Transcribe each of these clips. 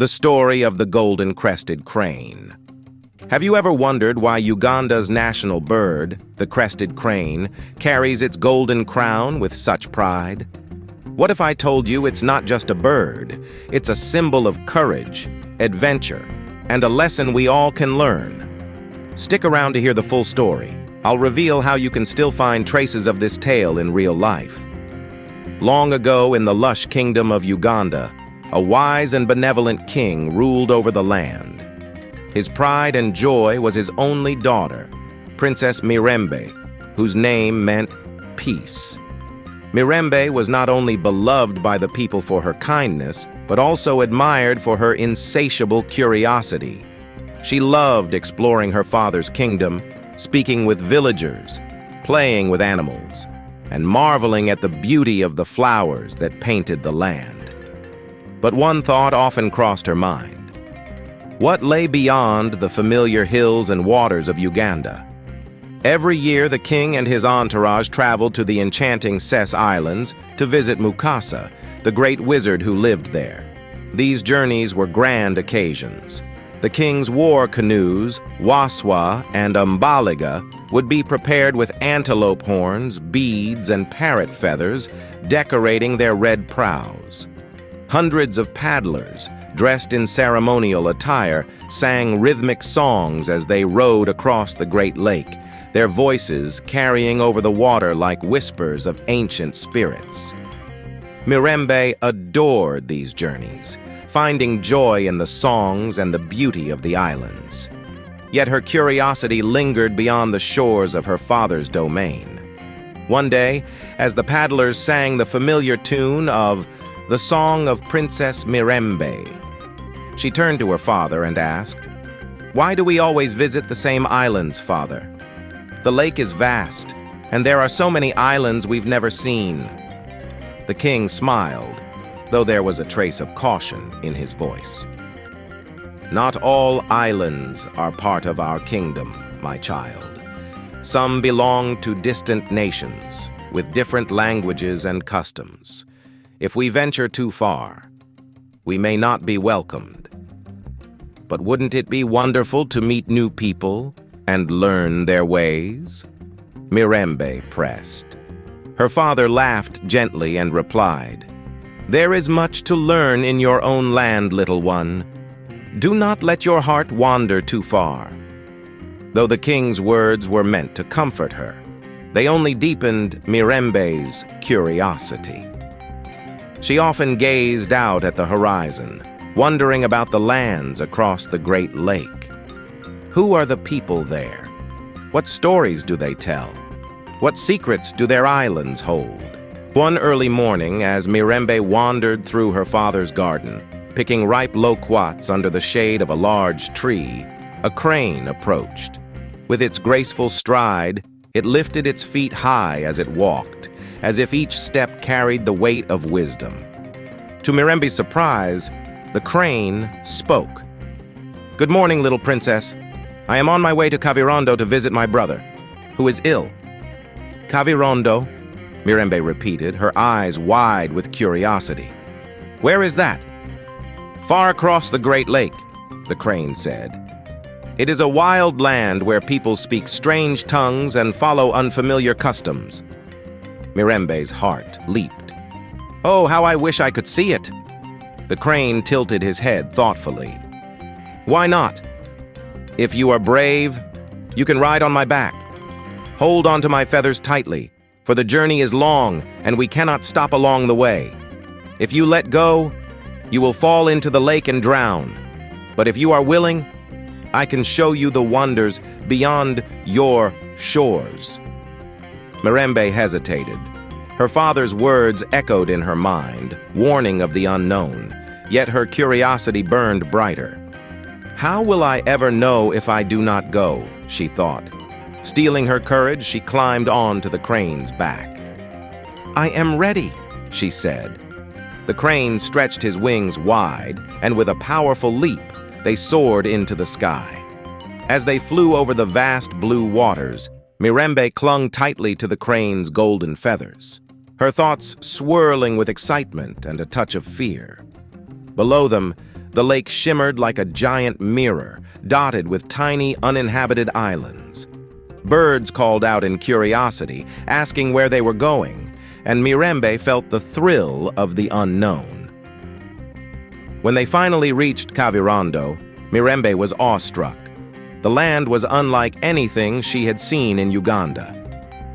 The story of the golden-crested crane. Have you ever wondered why Uganda's national bird, the crested crane, carries its golden crown with such pride? What if I told you it's not just a bird, it's a symbol of courage, adventure, and a lesson we all can learn? Stick around to hear the full story. I'll reveal how you can still find traces of this tale in real life. Long ago in the lush kingdom of Uganda, a wise and benevolent king ruled over the land. His pride and joy was his only daughter, Princess Mirembe, whose name meant peace. Mirembe was not only beloved by the people for her kindness, but also admired for her insatiable curiosity. She loved exploring her father's kingdom, speaking with villagers, playing with animals, and marveling at the beauty of the flowers that painted the land. But one thought often crossed her mind. What lay beyond the familiar hills and waters of Uganda? Every year, the king and his entourage traveled to the enchanting Islands to visit Mukasa, the great wizard who lived there. These journeys were grand occasions. The king's war canoes, waswa and umbaliga, would be prepared with antelope horns, beads, and parrot feathers, decorating their red prows. Hundreds of paddlers, dressed in ceremonial attire, sang rhythmic songs as they rowed across the Great Lake, their voices carrying over the water like whispers of ancient spirits. Mirembe adored these journeys, finding joy in the songs and the beauty of the islands. Yet her curiosity lingered beyond the shores of her father's domain. One day, as the paddlers sang the familiar tune of the Song of Princess Mirembe, she turned to her father and asked, "Why do we always visit the same islands, father? The lake is vast, and there are so many islands we've never seen." The king smiled, though there was a trace of caution in his voice. "Not all islands are part of our kingdom, my child. Some belong to distant nations, with different languages and customs. If we venture too far, we may not be welcomed. But wouldn't it be wonderful to meet new people and learn their ways?" Mirembe pressed. Her father laughed gently and replied, "There is much to learn in your own land, little one. Do not let your heart wander too far." Though the king's words were meant to comfort her, they only deepened Mirembe's curiosity. She often gazed out at the horizon, wondering about the lands across the Great Lake. Who are the people there? What stories do they tell? What secrets do their islands hold? One early morning, as Mirembe wandered through her father's garden, picking ripe loquats under the shade of a large tree, a crane approached. With its graceful stride, it lifted its feet high as it walked, as if each step carried the weight of wisdom. To Mirembe's surprise, the crane spoke. "Good morning, little princess. I am on my way to Kavirondo to visit my brother, who is ill." "Kavirondo?" Mirembe repeated, her eyes wide with curiosity. "Where is that?" "Far across the Great Lake," the crane said. "It is a wild land where people speak strange tongues and follow unfamiliar customs." Mirembe's heart leaped. "Oh, how I wish I could see it!" The crane tilted his head thoughtfully. "Why not? If you are brave, you can ride on my back. Hold onto my feathers tightly, for the journey is long and we cannot stop along the way. If you let go, you will fall into the lake and drown. But if you are willing, I can show you the wonders beyond your shores." Mirembe hesitated. Her father's words echoed in her mind, warning of the unknown, yet her curiosity burned brighter. "How will I ever know if I do not go?" she thought. Steeling her courage, she climbed on to the crane's back. "I am ready," she said. The crane stretched his wings wide, and with a powerful leap, they soared into the sky. As they flew over the vast blue waters, Mirembe clung tightly to the crane's golden feathers, her thoughts swirling with excitement and a touch of fear. Below them, The lake shimmered like a giant mirror, dotted with tiny, uninhabited islands. Birds called out in curiosity, asking where they were going, and Mirembe felt the thrill of the unknown. When they finally reached Kavirondo, Mirembe was awestruck. The land was unlike anything she had seen in Uganda.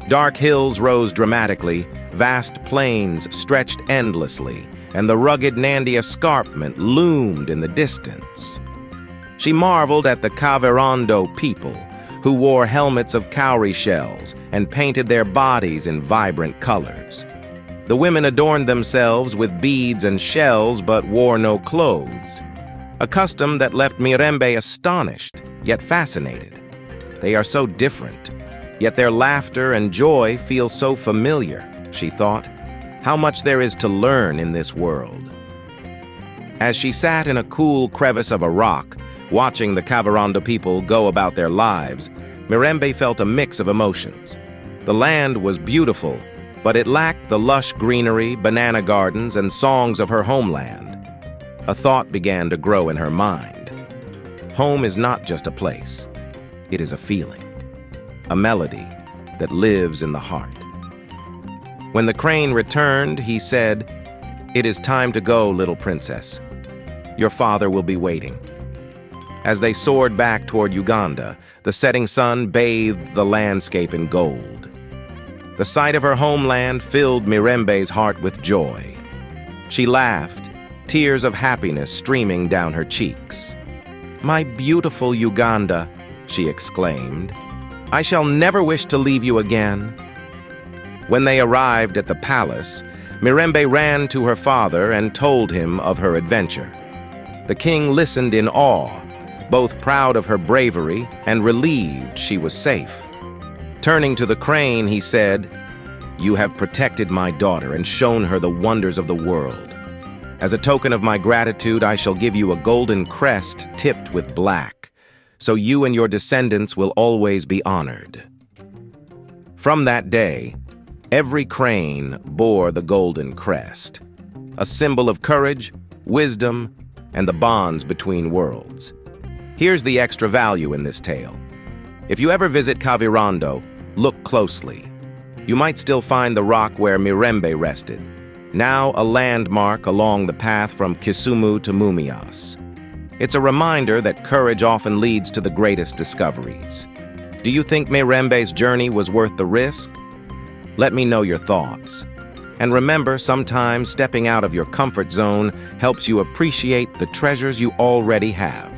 Dark hills rose dramatically, vast plains stretched endlessly, and the rugged Nandi escarpment loomed in the distance. She marveled at the Kavirondo people, who wore helmets of cowrie shells and painted their bodies in vibrant colors. The women adorned themselves with beads and shells but wore no clothes, a custom that left Mirembe astonished, yet fascinated. They are so different, yet their laughter and joy feel so familiar, she thought. How much there is to learn in this world. As she sat in a cool crevice of a rock, watching the Kavirondo people go about their lives, Mirembe felt a mix of emotions. The land was beautiful, but it lacked the lush greenery, banana gardens, and songs of her homeland. A thought began to grow in her mind. Home is not just a place. It is a feeling, a melody that lives in the heart. When the crane returned, he said, "It is time to go, little princess. Your father will be waiting." As they soared back toward Uganda, the setting sun bathed the landscape in gold. The sight of her homeland filled Mirembe's heart with joy. She laughed, tears of happiness streaming down her cheeks. "My beautiful Uganda," she exclaimed, "I shall never wish to leave you again." When they arrived at the palace, Mirembe ran to her father and told him of her adventure. The king listened in awe, both proud of her bravery and relieved she was safe. Turning to the crane, he said, "You have protected my daughter and shown her the wonders of the world. As a token of my gratitude, I shall give you a golden crest tipped with black, so you and your descendants will always be honored." From that day, every crane bore the golden crest, a symbol of courage, wisdom, and the bonds between worlds. Here's the extra value in this tale. If you ever visit Kavirondo, look closely. You might still find the rock where Mirembe rested, now a landmark along the path from Kisumu to Mumias. It's a reminder that courage often leads to the greatest discoveries. Do you think Mirembe's journey was worth the risk? Let me know your thoughts. And remember, sometimes stepping out of your comfort zone helps you appreciate the treasures you already have.